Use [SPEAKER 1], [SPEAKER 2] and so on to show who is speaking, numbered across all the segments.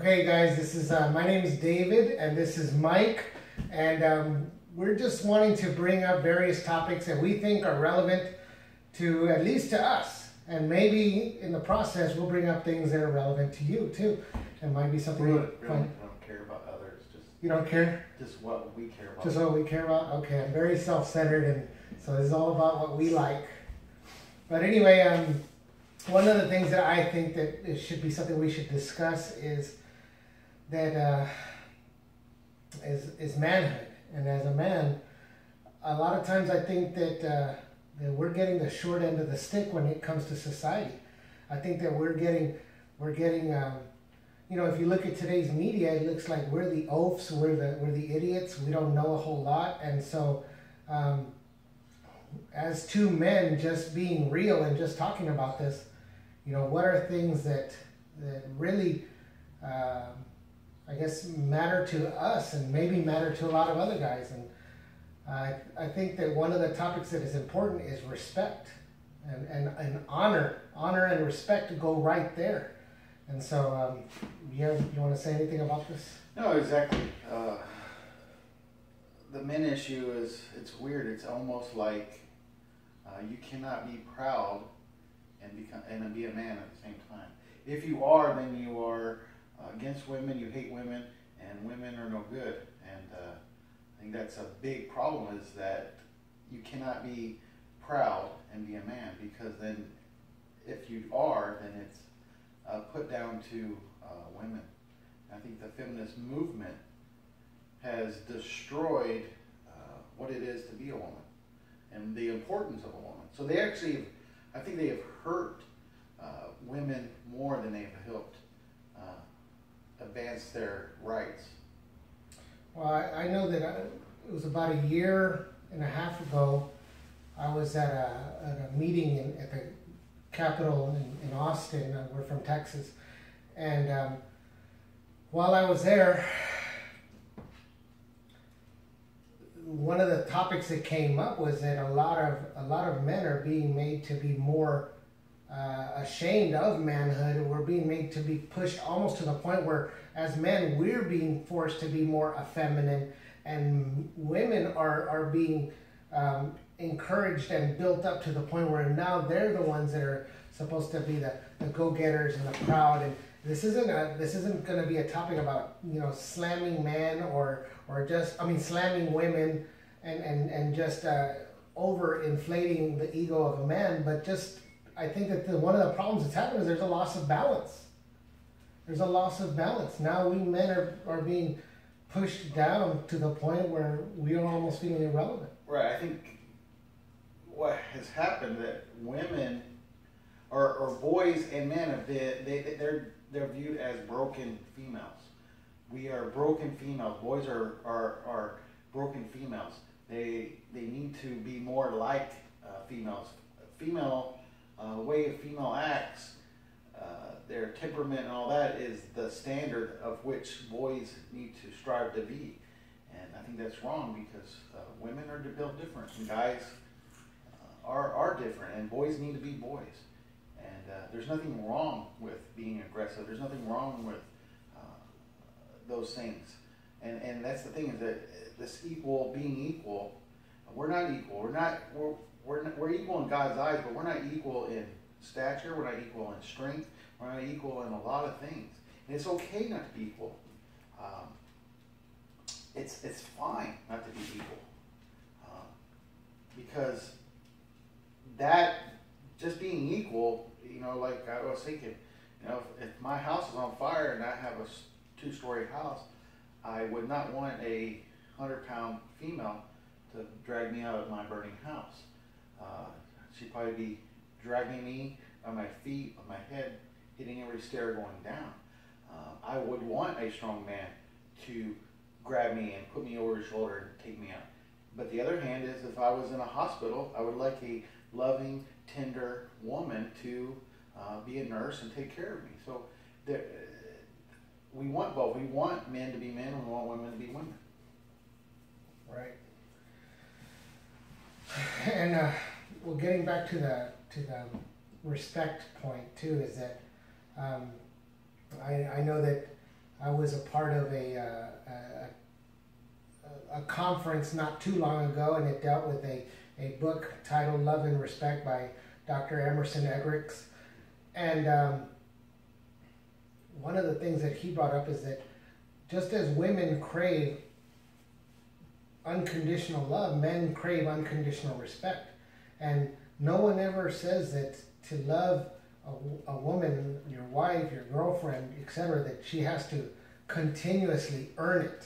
[SPEAKER 1] Okay, guys, this is my name is David, and this is Mike, and we're just wanting to bring up various topics that we think are relevant to at least to us, and maybe in the process we'll bring up things that are relevant to you too. It might be something
[SPEAKER 2] Really,
[SPEAKER 1] fun.
[SPEAKER 2] I don't care about others. Just
[SPEAKER 1] You don't care?
[SPEAKER 2] Just what we care about.
[SPEAKER 1] Just what we care about? Okay, I'm very self-centered, and so this is all about what we like. But anyway, one of the things that I think that it should be something we should discuss is that is manhood. And as a man, a lot of times I think that we're getting the short end of the stick when it comes to society. I think that we're getting you know, if you look at today's media, it looks like we're the oafs, we're the idiots, we don't know a whole lot. And so as two men just being real and just talking about this, you know, what are things that really I guess matter to us and maybe matter to a lot of other guys. And I think that one of the topics that is important is respect and honor and respect go right there. And so you want to say anything about this?
[SPEAKER 2] No, exactly. The men issue is, it's weird. It's almost like you cannot be proud and be a man at the same time. If you are, then you are against women, you hate women, and women are no good. And I think that's a big problem, is that you cannot be proud and be a man, because then if you are, then it's put down to women. I think the feminist movement has destroyed what it is to be a woman and the importance of a woman. So they actually, I think they have hurt women more than they've helped advance their rights.
[SPEAKER 1] Well, I know that it was about a year and a half ago, I was at a meeting at the Capitol in Austin. We're from Texas. And while I was there, one of the topics that came up was that a lot of men are being made to be more ashamed of manhood. We're being made to be pushed almost to the point where, as men, we're being forced to be more effeminate, and women are being encouraged and built up to the point where now they're the ones that are supposed to be the go-getters and the proud. And this isn't going to be a topic about, you know, slamming men or just, I mean, slamming women and just over inflating the ego of a man, but just, I think that one of the problems that's happening is there's a loss of balance. There's a loss of balance. Now we men are being pushed down to the point where we are almost feeling irrelevant.
[SPEAKER 2] Right. I think what has happened, that women or boys and men have been, they're viewed as broken females. We are broken females. Boys are broken females. They need to be more like females. Female way of female acts, their temperament and all that is the standard of which boys need to strive to be. And I think that's wrong, because women are built different, and guys are different, and boys need to be boys. And there's nothing wrong with being aggressive. There's nothing wrong with those things. And that's the thing, is that this being equal, we're not equal. We're equal in God's eyes, but we're not equal in stature. We're not equal in strength. We're not equal in a lot of things. And it's okay not to be equal. It's fine not to be equal, because that, just being equal, you know, like I was thinking, you know, if my house is on fire and I have a 2-story house, I would not want a 100-pound female to drag me out of my burning house. She'd probably be dragging me on my feet, on my head, hitting every stair going down. I would want a strong man to grab me and put me over his shoulder and take me out. But the other hand is, if I was in a hospital, I would like a loving, tender woman to be a nurse and take care of me. So we want both. We want men to be men, and we want women to be women.
[SPEAKER 1] Right. And well, getting back to the respect point too, is that I know that I was a part of a conference not too long ago, and it dealt with a book titled Love and Respect by Dr. Emerson Eggerichs. And one of the things that he brought up is that just as women crave unconditional love, men crave unconditional respect. And no one ever says that to love a woman, your wife, your girlfriend, etc., that she has to continuously earn it.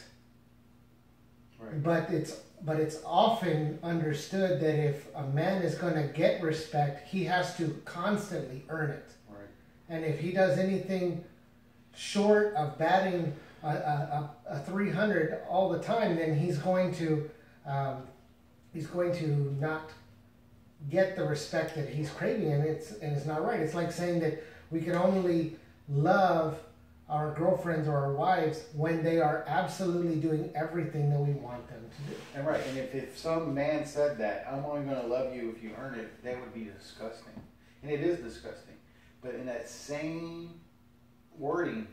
[SPEAKER 1] Right. But it's often understood that if a man is going to get respect, he has to constantly earn it.
[SPEAKER 2] Right.
[SPEAKER 1] And if he does anything short of batting a 300 all the time, then he's going to not get the respect that he's craving, and it's not right. It's like saying that we can only love our girlfriends or our wives when they are absolutely doing everything that we want them to do.
[SPEAKER 2] And right, and if some man said that, I'm only going to love you if you earn it, that would be disgusting. And it is disgusting. But in that same wording,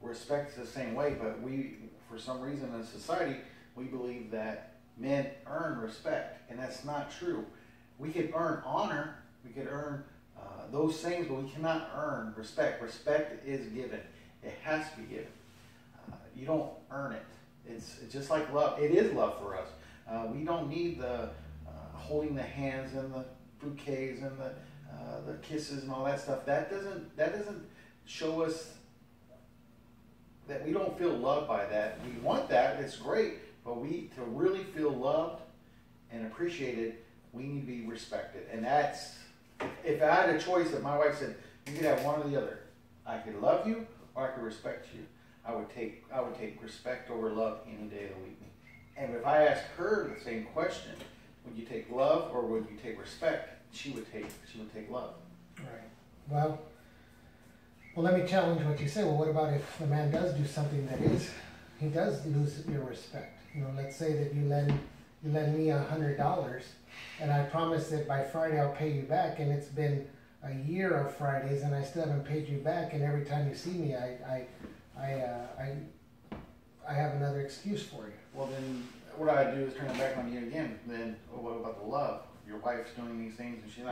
[SPEAKER 2] respect is the same way, but we, for some reason in society, we believe that men earn respect, and that's not true. We could earn honor, we could earn those things, but we cannot earn respect. Respect is given. It has to be given. You don't earn it. It's just like love. It is love for us. We don't need the holding the hands and the bouquets and the kisses and all that stuff. That doesn't show us that we don't feel loved by that. We want that. It's great, but to really feel loved and appreciated, we need to be respected. And that's, if I had a choice, if my wife said you could have one or the other, I could love you or I could respect you, I would take respect over love any day of the week. And if I asked her the same question, would you take love or would you take respect? She would take love.
[SPEAKER 1] Right. Well, let me challenge what you say. Well, what about if the man does do something that he does lose your respect? Let's say that you lend me $100, and I promise that by Friday I'll pay you back, and it's been a year of Fridays and I still haven't paid you back, and every time you see me, I have another excuse for you.
[SPEAKER 2] Well, then what I do is turn it back on you again. Then what about the love? Your wife's doing these things and she's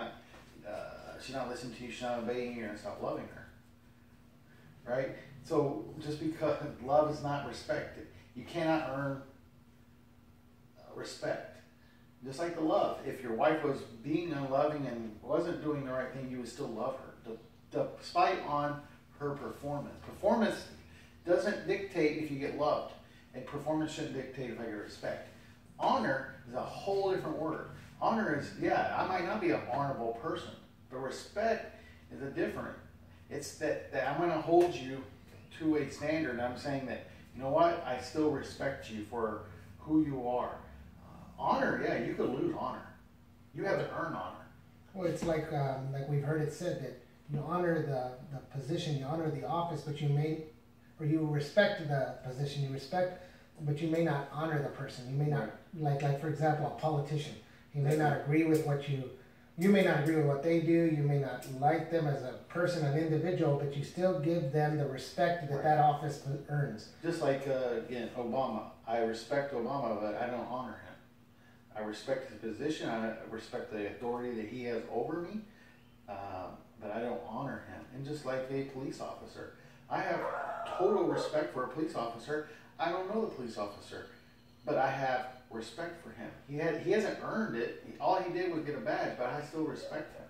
[SPEAKER 2] not listening to you, she's not obeying you, and stop loving her. Right? So just because love is not respected, you cannot earn respect. Just like the love. If your wife was being unloving and wasn't doing the right thing, you would still love her, despite on her performance. Performance doesn't dictate if you get loved, and performance shouldn't dictate if I get respect. Honor is a whole different word. Honor is, I might not be an honorable person, but respect is a different. It's that I'm going to hold you to a standard. I'm saying that, you know what, I still respect you for who you are. Honor, you could lose honor. You have to earn honor.
[SPEAKER 1] Well, it's like we've heard it said that you honor the position, you honor the office, but you respect the position, but you may not honor the person. You may not, like for example, a politician. He may not agree with you may not agree with what they do. You may not like them as a person, an individual, but you still give them the respect that office earns.
[SPEAKER 2] Just like, again, Obama. I respect Obama, but I don't honor him. I respect his position, I respect the authority that he has over me, but I don't honor him. And just like a police officer, I have total respect for a police officer. I don't know the police officer, but I have respect for him. He hasn't earned it. All he did was get a badge, but I still respect him.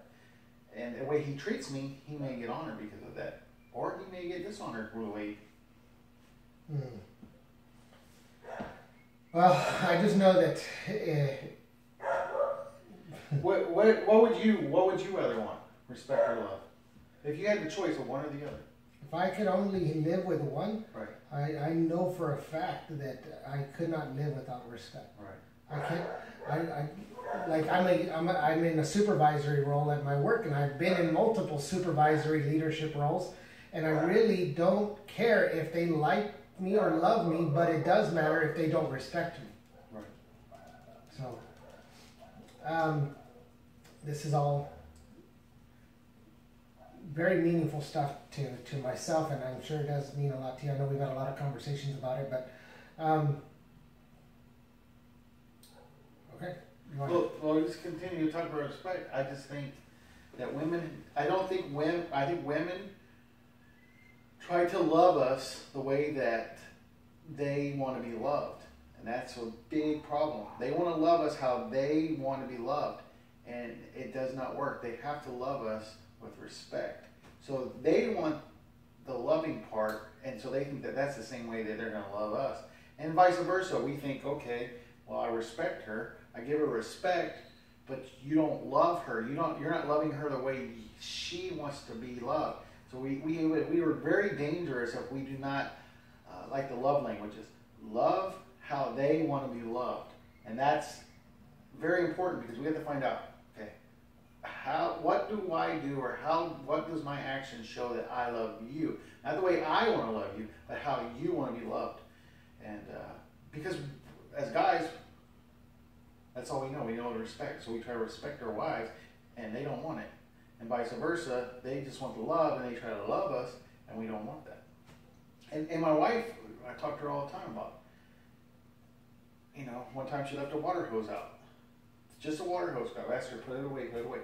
[SPEAKER 2] And the way he treats me, he may get honored because of that. Or he may get dishonored for the way.
[SPEAKER 1] Well, I just know that.
[SPEAKER 2] What would you rather want? Respect or love? If you had the choice of one or the other.
[SPEAKER 1] If I could only live with one,
[SPEAKER 2] right.
[SPEAKER 1] I know for a fact that I could not live without respect.
[SPEAKER 2] Right.
[SPEAKER 1] I can't. I'm in a supervisory role at my work, and I've been in multiple supervisory leadership roles, and I really don't care if they like me or love me, but it does matter if they don't respect me.
[SPEAKER 2] Right.
[SPEAKER 1] So, this is all very meaningful stuff to myself, and I'm sure it does mean a lot to you. I know we've had a lot of conversations about it, but okay.
[SPEAKER 2] Well, just continue to talk about respect. I just think that women, I think women try to love us the way that they want to be loved. And that's a big problem. They want to love us how they want to be loved. And it does not work. They have to love us with respect. So they want the loving part, and so they think that that's the same way that they're going to love us. And vice versa. We think, okay, well, I respect her. I give her respect, but you don't love her. You're not loving her the way she wants to be loved. So we were very dangerous if we do not, like the love languages, love how they want to be loved. And that's very important because we have to find out, okay, what do I do, or what does my action show that I love you? Not the way I want to love you, but how you want to be loved. And because as guys, that's all we know. We know the respect, so we try to respect our wives, and they don't want it. And vice versa, they just want the love, and they try to love us, and we don't want that. And my wife, I talk to her all the time about, one time she left a water hose out. It's just a water hose. I asked her to put it away, put it away.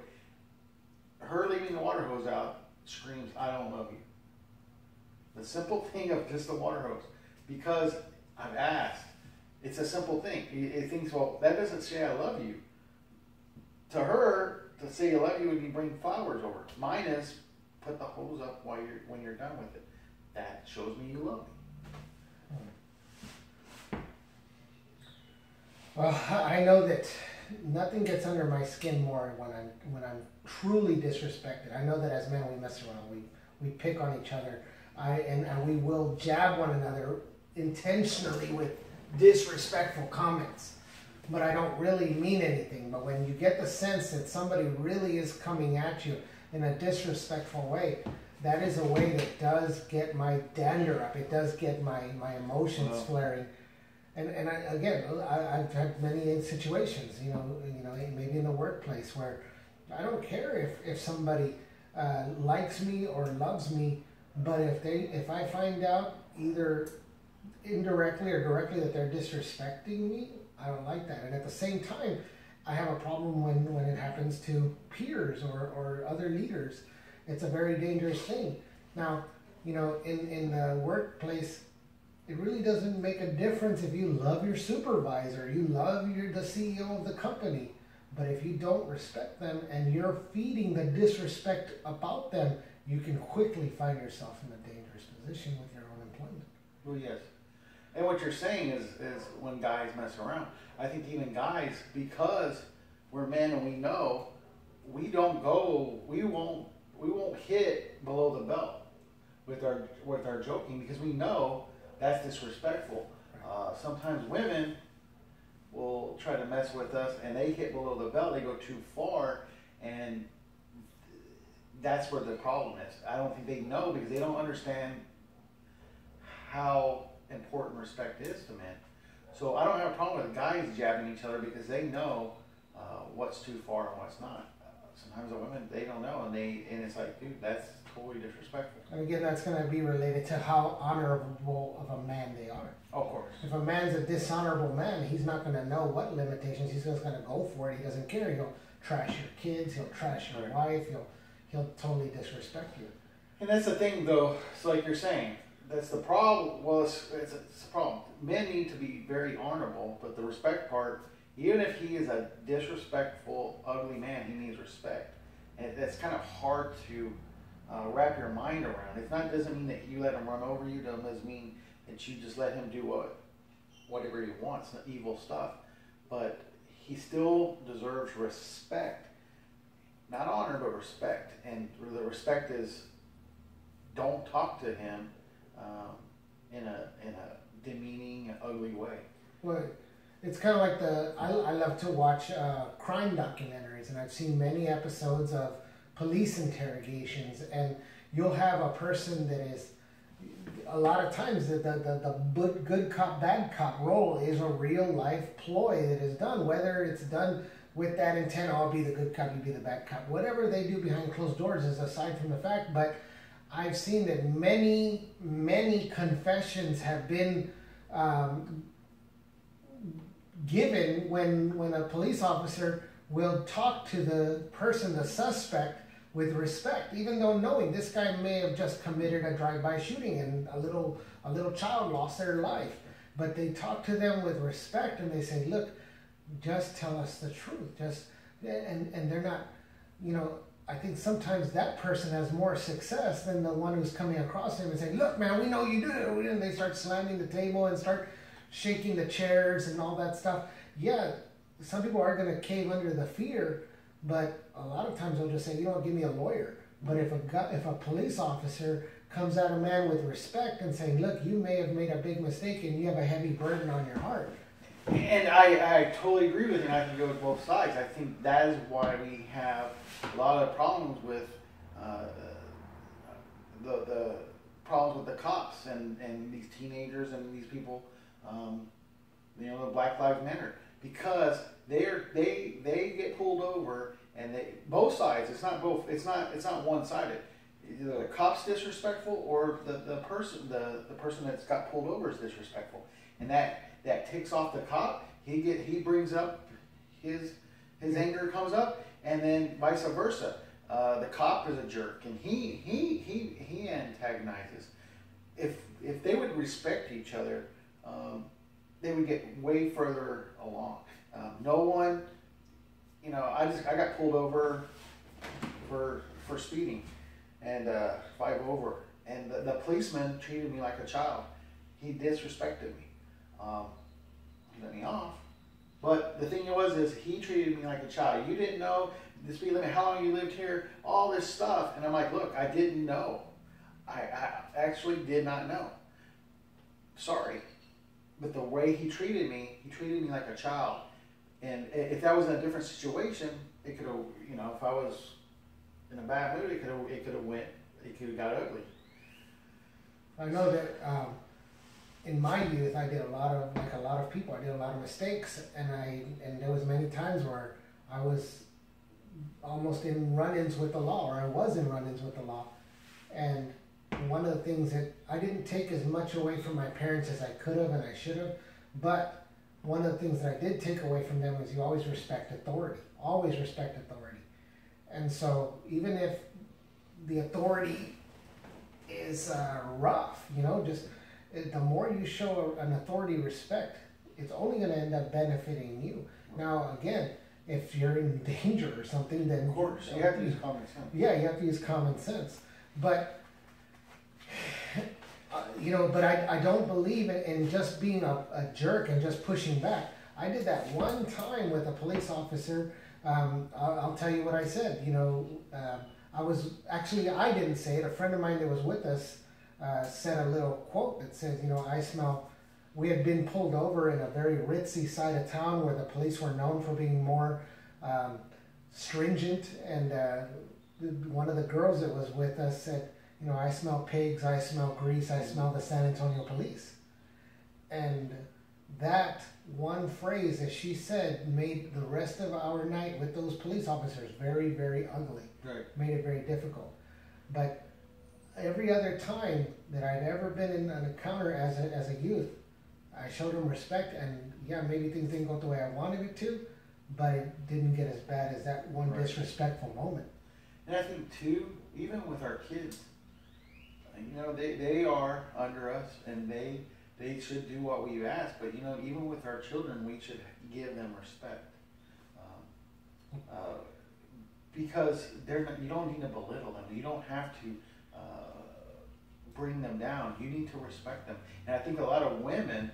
[SPEAKER 2] Her leaving the water hose out screams, I don't love you. The simple thing of just the water hose. Because I've asked. It's a simple thing. It thinks, well, that doesn't say I love you. To her, to say I love you would be bring flowers over. Mine is put the hose up when you're done with it. That shows me you love me.
[SPEAKER 1] Well, I know that nothing gets under my skin more when I'm truly disrespected. I know that as men we mess around, we pick on each other, and we will jab one another intentionally with disrespectful comments, but I don't really mean anything. But when you get the sense that somebody really is coming at you in a disrespectful way, that is a way that does get my dander up. It does get my emotions flaring. And I've had many situations, maybe in the workplace where I don't care if somebody likes me or loves me, but if I find out either indirectly or directly that they're disrespecting me, I don't like that. And at the same time, I have a problem when it happens to peers or other leaders. It's a very dangerous thing. Now, in the workplace, it really doesn't make a difference if you love your supervisor, you love the CEO of the company. But if you don't respect them and you're feeding the disrespect about them, you can quickly find yourself in a dangerous position with your own employment.
[SPEAKER 2] Well, yes. And what you're saying is when guys mess around, I think even guys, because we're men and we know, we won't hit below the belt with our joking, because we know that's disrespectful. Sometimes women will try to mess with us and they hit below the belt, they go too far, and that's where the problem is. I don't think they know, because they don't understand how important respect is to men. So I don't have a problem with guys jabbing each other, because they know what's too far and what's not. Sometimes the women, they don't know, and it's like, dude, that's totally disrespectful.
[SPEAKER 1] And again, that's going to be related to how honorable of a man they are.
[SPEAKER 2] Oh, of course.
[SPEAKER 1] If a man's a dishonorable man, he's not going to know what limitations. He's just going to go for it. He doesn't care. He'll trash your kids. He'll trash your wife. He'll totally disrespect you.
[SPEAKER 2] And that's the thing, though. It's like you're saying. That's the problem. Well, it's a problem. Men need to be very honorable, but the respect part, even if he is a disrespectful, ugly man, he needs respect. And that's kind of hard to wrap your mind around. It doesn't mean that you let him run over you. It doesn't mean that you just let him do whatever he wants, evil stuff. But he still deserves respect. Not honor, but respect. And the respect is, don't talk to him in a demeaning, ugly way.
[SPEAKER 1] Well, it's kind of like I love to watch crime documentaries, and I've seen many episodes of police interrogations, and you'll have a person that is, a lot of times the good cop, bad cop role is a real life ploy that is done, whether it's done with that intent, I'll be the good cop, you be the bad cop. Whatever they do behind closed doors is aside from the fact, but I've seen that many confessions have been given when a police officer will talk to the person, the suspect, with respect, even though knowing this guy may have just committed a drive-by shooting and a little child lost their life. But they talk to them with respect and they say, look, just tell us the truth. And they're not, I think sometimes that person has more success than the one who's coming across him and saying, look, man, we know you do it. And they start slamming the table and start shaking the chairs and all that stuff. Yeah, some people are going to cave under the fear, but a lot of times they'll just say, give me a lawyer. But if a police officer comes at a man with respect and saying, look, you may have made a big mistake and you have a heavy burden on your heart.
[SPEAKER 2] And I totally agree with you, and I can go with both sides. I think that is why we have a lot of problems with the problems with the cops and these teenagers and these people, the Black Lives Matter, because they get pulled over and both sides. It's not both. It's not one sided. Either the cop's disrespectful or the person that's got pulled over is disrespectful, and that ticks off the cop. He brings up his anger comes up, and then vice versa. The cop is a jerk, and he antagonizes. If they would respect each other, they would get way further along. No one, I got pulled over for speeding and 5 over, and the policeman treated me like a child. He disrespected me. He let me off. But the thing is he treated me like a child. You didn't know the speed limit, how long you lived here, all this stuff. And I'm like, look, I didn't know. I actually did not know. Sorry. But the way he treated me like a child. And if that was in a different situation, it could have, if I was in a bad mood, it could have got ugly.
[SPEAKER 1] I know that in my youth, I did a lot of people. I did a lot of mistakes, and there was many times where I was almost in run-ins with the law, or I was in run-ins with the law. And one of the things that I didn't take as much away from my parents as I could have and I should have, but one of the things that I did take away from them was you always respect authority. Always respect authority. And so even if the authority is rough, the more you show an authority respect, it's only going to end up benefiting you. Now, again, if you're in danger or something, then
[SPEAKER 2] of course you have to use common sense.
[SPEAKER 1] Yeah, you have to use common sense. But but I don't believe in just being a jerk and just pushing back. I did that one time with a police officer. I'll tell you what I said. I didn't say it. A friend of mine that was with us said a little quote that says, we had been pulled over in a very ritzy side of town where the police were known for being more stringent. And one of the girls that was with us said, I smell pigs, I smell grease, I smell the San Antonio police. And that one phrase that she said made the rest of our night with those police officers very, very ugly.
[SPEAKER 2] Right.
[SPEAKER 1] Made it very difficult. But every other time that I'd ever been in an encounter as a youth, I showed them respect, and yeah, maybe things didn't go the way I wanted it to, but it didn't get as bad as that one disrespectful moment.
[SPEAKER 2] And I think too, even with our kids, they are under us, and they should do what we ask. But even with our children, we should give them respect, because you don't need to belittle them. You don't have to bring them down. You need to respect them. And I think a lot of women,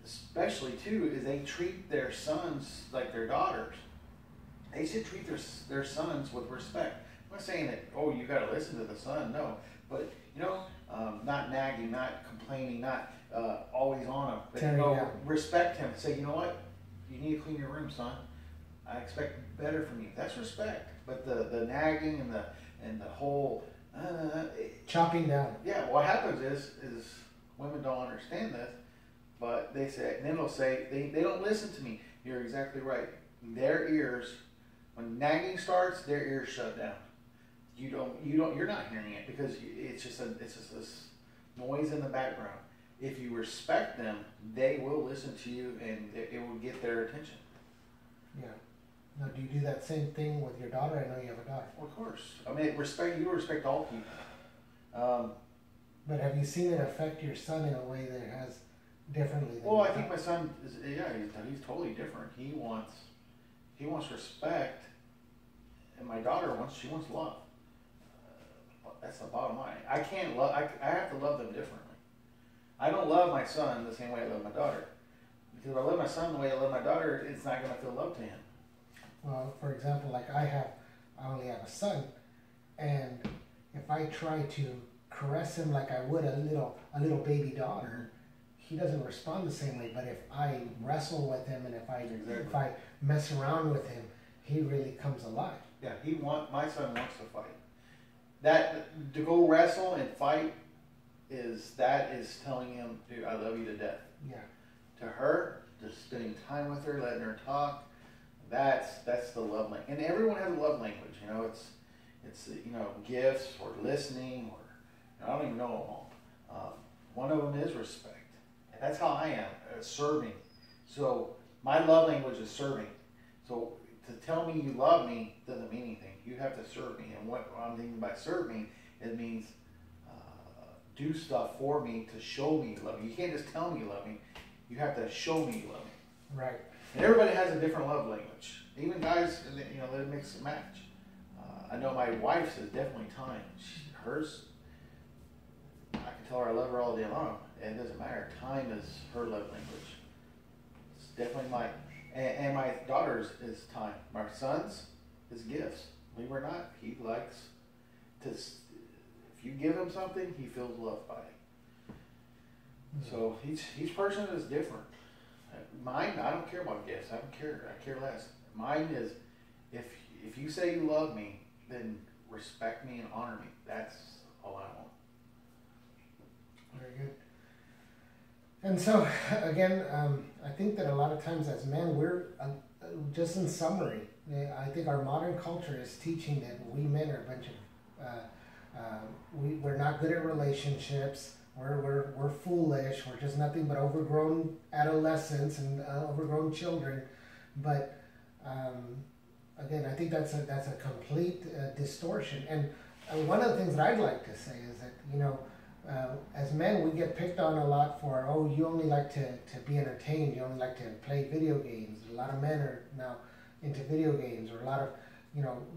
[SPEAKER 2] especially too, is they treat their sons like their daughters. They should treat their sons with respect. I'm not saying that, you got to listen to the son, no. But, not nagging, not complaining, not always on him. But, respect him. Say, you know what? You need to clean your room, son. I expect better from you. That's respect. But the nagging and the whole...
[SPEAKER 1] chopping down.
[SPEAKER 2] Yeah, what happens is women don't understand this, but they say, and then they'll say, they don't listen to me. You're exactly right. their ears, when nagging starts, their ears shut down. You're not hearing it because it's just this noise in the background. If you respect them, they will listen to you and it will get their attention.
[SPEAKER 1] Yeah. Now, do you do that same thing with your daughter? I know you have a daughter.
[SPEAKER 2] Well, of course. I mean, you respect all people.
[SPEAKER 1] But have you seen it affect your son in a way that it has differently?
[SPEAKER 2] Well, I think my son is, he's totally different. He wants respect, and my daughter wants love. That's the bottom line. I can't love. I have to love them differently. I don't love my son the same way I love my daughter. Because if I love my son the way I love my daughter, it's not going to feel love to him.
[SPEAKER 1] Well, for example, like I only have a son, and if I try to caress him like I would a little baby daughter, he doesn't respond the same way. But if I wrestle with him and if I mess around with him, he really comes alive.
[SPEAKER 2] Yeah, my son wants to fight. That to go wrestle and fight is telling him, dude, I love you to death.
[SPEAKER 1] Yeah.
[SPEAKER 2] To her, just spending time with her, letting her talk, that's the love language. And everyone has a love language. It's gifts or listening or I don't even know them all. One of them is respect. And that's how I am, serving. So my love language is serving. So to tell me you love me doesn't mean anything. You have to serve me. And what I'm thinking by serving, it means do stuff for me to show me you love me. You can't just tell me you love me. You have to show me you love me.
[SPEAKER 1] Right.
[SPEAKER 2] And everybody has a different love language. Even guys, they mix and match. I know my wife's is definitely time. Hers, I can tell her I love her all day long. And it doesn't matter. Time is her love language. It's definitely mine. And my daughter's is time. My son's is gifts. Believe it or not, he likes to. If you give him something, he feels loved by it. Mm-hmm. So each person is different. Mine, I don't care about gifts. I don't care. I care less. Mine is, if you say you love me, then respect me and honor me. That's all I want.
[SPEAKER 1] Very good. And so, again, I think that a lot of times as men, we're, just in summary, I think our modern culture is teaching that we men are a bunch of, we're not good at relationships, we're foolish, we're just nothing but overgrown adolescents and overgrown children. But again, I think that's a complete distortion. And one of the things that I'd like to say is that, as men, we get picked on a lot for, you only like to be entertained, you only like to play video games. A lot of men are now into video games, or a lot of,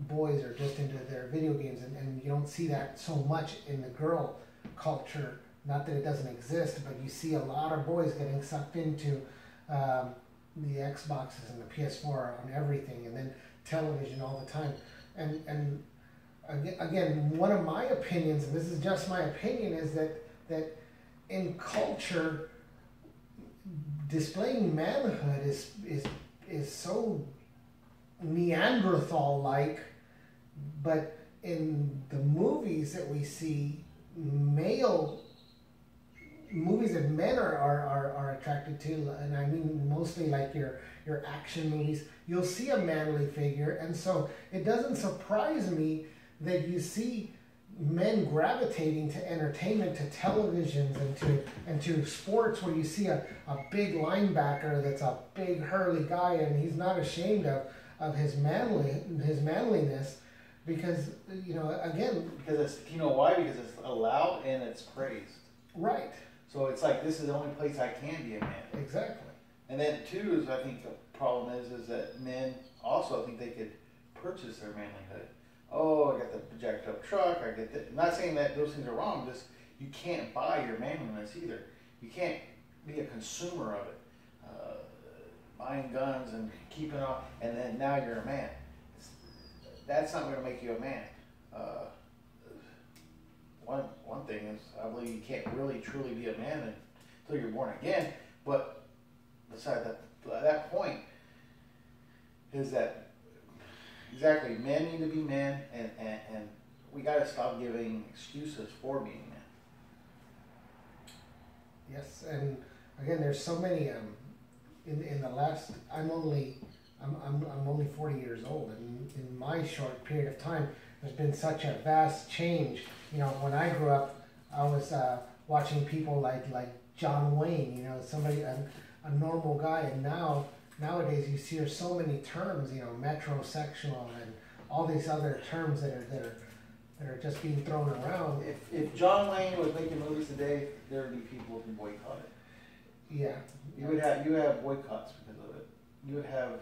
[SPEAKER 1] boys are just into their video games, and you don't see that so much in the girl culture. Not that it doesn't exist, but you see a lot of boys getting sucked into the Xboxes and the PS4 on everything, and then television all the time. And again, one of my opinions, and this is just my opinion, is that in culture, displaying manhood is so Neanderthal-like, but in the movies that we see, movies that men are attracted to, and I mean mostly like your action movies, you'll see a manly figure, and so it doesn't surprise me that you see men gravitating to entertainment, to televisions, and to sports, where you see a big linebacker that's a big hurly guy, and he's not ashamed of his manliness, because again,
[SPEAKER 2] because it's why? Because it's allowed and it's praised.
[SPEAKER 1] Right.
[SPEAKER 2] So it's like, this is the only place I can be a man.
[SPEAKER 1] Exactly.
[SPEAKER 2] And then two is, I think the problem is that men also think they could purchase their manlyhood. Oh, I got the jacked up truck, I get that. I'm not saying that those things are wrong, just you can't buy your manliness either. You can't be a consumer of it. Buying guns and keeping up, and then now you're a man. That's not going to make you a man. One thing is, I believe you can't really truly be a man until you're born again. But beside that point is that exactly, men need to be men, and we got to stop giving excuses for being men.
[SPEAKER 1] Yes, and again, there's so many. In the last, I'm only I'm only 40 years old, and in my short period of time, there's been such a vast change. You know, when I grew up, I was watching people like John Wayne. You know, somebody a normal guy, and nowadays you see there's so many terms. You know, metrosexual and all these other terms that are just being thrown around.
[SPEAKER 2] If John Wayne was making movies today, there would be people who boycott it.
[SPEAKER 1] Yeah.
[SPEAKER 2] You would have boycotts because of it. You would have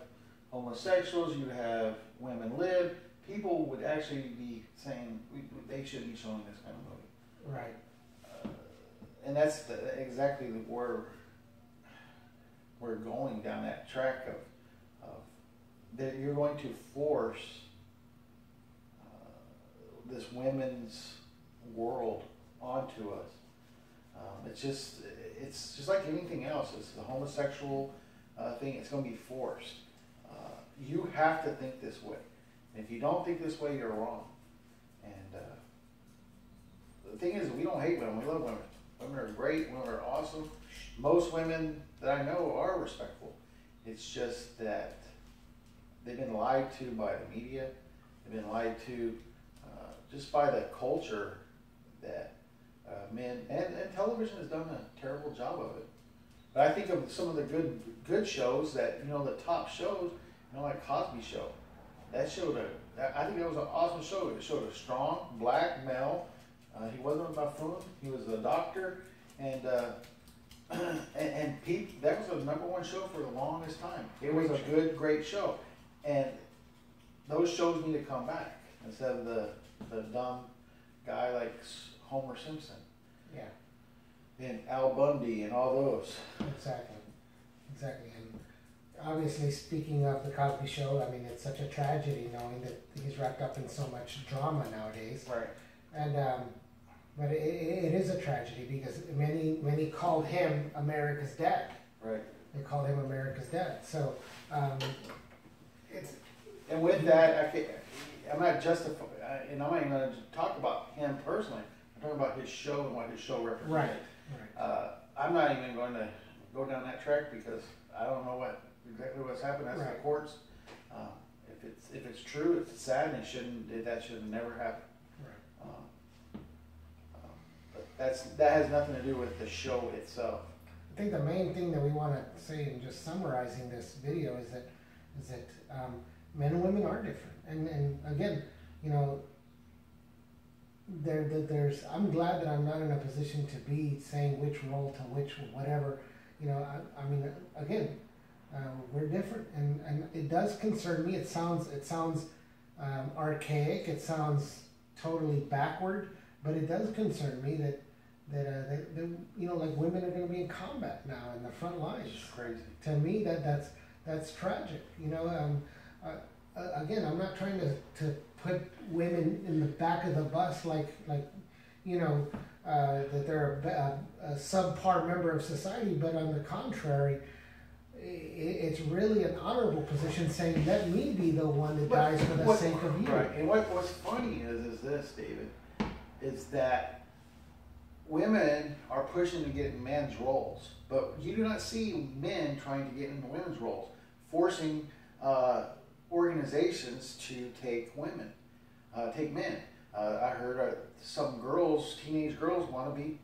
[SPEAKER 2] homosexuals. You would have women live. People would actually be saying they shouldn't be showing this kind of movie.
[SPEAKER 1] Right.
[SPEAKER 2] And that's exactly where we're going down that track of that you're going to force this women's world onto us. It's just like anything else. It's the homosexual thing. It's going to be forced. You have to think this way. And if you don't think this way, you're wrong. And the thing is, we don't hate women. We love women. Women are great. Women are awesome. Most women that I know are respectful. It's just that they've been lied to by the media. They've been lied to just by the culture that men and television has done a terrible job of it. But I think of some of the good shows that, you know, the top shows, you know, like Cosby Show. That showed I think that was an awesome show. It showed a strong black male. He wasn't a buffoon. He was a doctor, and Pete. That was the #1 show for the longest time. It was a great show, and those shows need to come back instead of the dumb guy like Homer Simpson.
[SPEAKER 1] Yeah.
[SPEAKER 2] And Al Bundy and all those.
[SPEAKER 1] Exactly. And obviously, speaking of the Cosby Show, I mean, it's such a tragedy knowing that he's wrapped up in so much drama nowadays.
[SPEAKER 2] Right.
[SPEAKER 1] And but it is a tragedy because many called him America's dad.
[SPEAKER 2] Right.
[SPEAKER 1] They called him America's dad. So it's.
[SPEAKER 2] And with that, I'm not justifying, and I'm not even going to talk about him personally. I'm talking about his show and what his show represents.
[SPEAKER 1] Right.
[SPEAKER 2] I'm not even going to go down that track because I don't know exactly what's happened. That's the courts. If it's true, it's sad, and that should never happen.
[SPEAKER 1] Right.
[SPEAKER 2] But that has nothing to do with the show itself.
[SPEAKER 1] I think the main thing that we want to say in just summarizing this video is that men and women are different, and again, you know, there's. I'm glad that I'm not in a position to be saying which role to which whatever. You know, I mean, again, we're different, and it does concern me. It sounds archaic. It sounds totally backward, but it does concern me that you know, like women are going to be in combat now in the front lines.
[SPEAKER 2] It's crazy.
[SPEAKER 1] To me, that's tragic. You know, again, I'm not trying to put women in the back of the bus like you know, that they're a subpar member of society, but on the contrary, it's really an honorable position saying, let me be the one that dies for the sake of you.
[SPEAKER 2] Right. And what's funny is this, David, is that women are pushing to get in men's roles, but you do not see men trying to get into women's roles, forcing organizations to take men. I heard some teenage girls want to be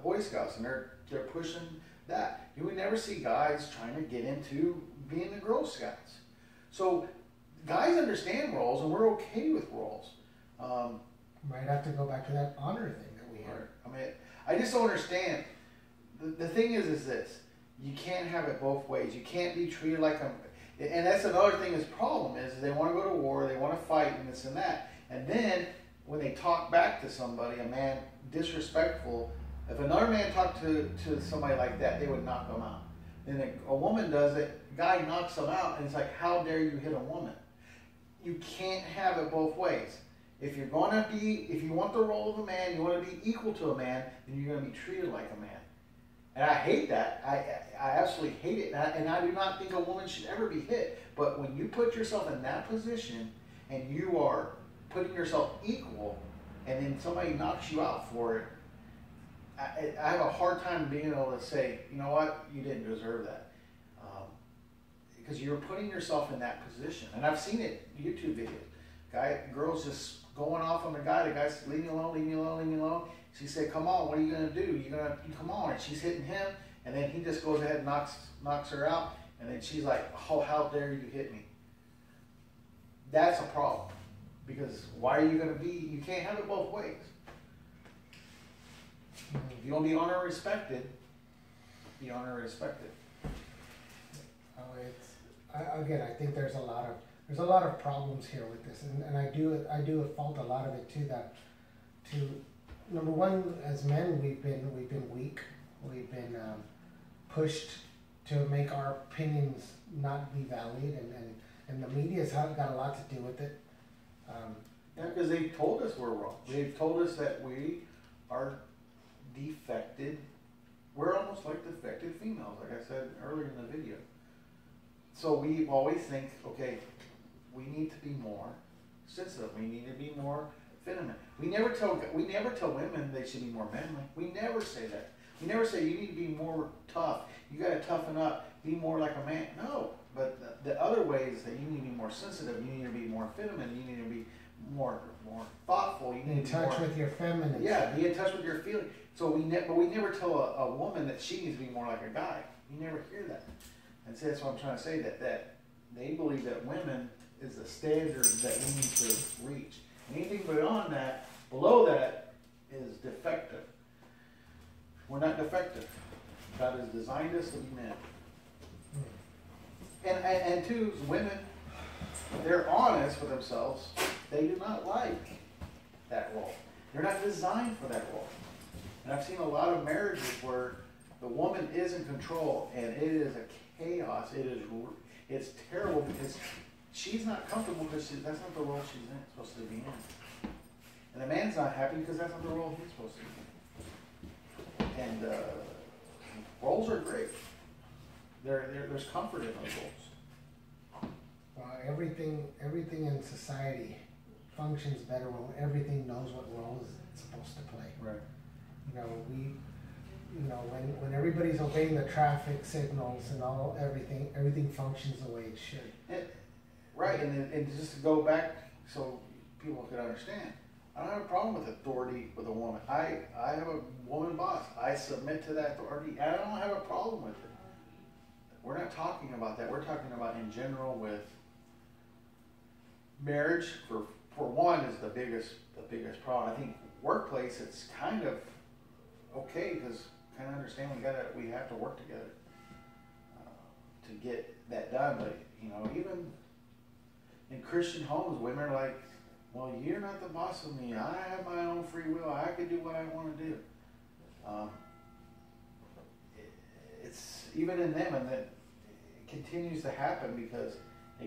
[SPEAKER 2] Boy Scouts, and they're pushing that. You would never see guys trying to get into being the Girl Scouts. So guys understand roles, and we're okay with roles.
[SPEAKER 1] Might have to go back to that honor thing that we had.
[SPEAKER 2] I mean, I just don't understand. The thing is this: you can't have it both ways. You can't be treated like a. And that's another thing. This problem is they want to go to war, they want to fight, and this and that. And then when they talk back to somebody, a man disrespectful. If another man talked to somebody like that, they would knock them out. And a woman does it, guy knocks them out, and it's like, how dare you hit a woman? You can't have it both ways. If you want the role of a man, you want to be equal to a man, then you're going to be treated like a man. And I hate that. I absolutely hate it. And I do not think a woman should ever be hit. But when you put yourself in that position and you are putting yourself equal, and then somebody knocks you out for it, I have a hard time being able to say, you know what, you didn't deserve that. because you're putting yourself in that position. And I've seen it YouTube videos. Girls just going off on the guy. The guy's leave me alone, leave me alone, leave me alone. She said, "Come on, what are you gonna do? You come on?" And she's hitting him, and then he just goes ahead and knocks her out. And then she's like, "Oh, how dare you hit me?" That's a problem, because why are you gonna be? You can't have it both ways. If you want to be honored and respected, be honored and respected.
[SPEAKER 1] Again, I think there's a lot of problems here with this, and I do fault a lot of it to number one, as men we've been weak, we've been pushed to make our opinions not be valued, and the media's got a lot to do with it.
[SPEAKER 2] Yeah, because they've told us we're wrong. They've told us that we are defected. We're almost like defected females, like I said earlier in the video. So we always think, okay, we need to be more sensitive. We need to be more feminine. We never tell women they should be more manly. We never say that. We never say you need to be more tough. You got to toughen up. Be more like a man. No, but the other ways that you need to be more sensitive. You need to be more feminine. You need to be more thoughtful. You need
[SPEAKER 1] in
[SPEAKER 2] to be
[SPEAKER 1] touch
[SPEAKER 2] more,
[SPEAKER 1] with your feminine.
[SPEAKER 2] Yeah, be in touch with your feelings. So but we never tell a woman that she needs to be more like a guy. You never hear that. And so that's what I'm trying to say, that they believe that women is the standard that we need to reach. Anything beyond that, below that, is defective. We're not defective. God has designed us to be men. And two, women, they're honest with themselves. They do not like that role. They're not designed for that role. And I've seen a lot of marriages where the woman is in control, and it is a chaos. It's terrible because she's not comfortable because that's not the role she's supposed to be in. And the man's not happy because that's not the role he's supposed to be in. And roles are great. There's comfort in those roles.
[SPEAKER 1] Everything in society functions better when everything knows what roles it's supposed to play.
[SPEAKER 2] Right.
[SPEAKER 1] When everybody's obeying the traffic signals and everything functions the way it should.
[SPEAKER 2] Right, and just to go back so people can understand, I don't have a problem with authority with a woman. I have a woman boss. I submit to that authority. I don't have a problem with it. We're not talking about that. We're talking about in general with marriage. For one, is the biggest problem. I think workplace, it's kind of okay because kind of understand we have to work together to get that done. But even in Christian homes, women are like, "Well, you're not the boss of me. I have my own free will. I can do what I want to do." It's even in them, and that it continues to happen because they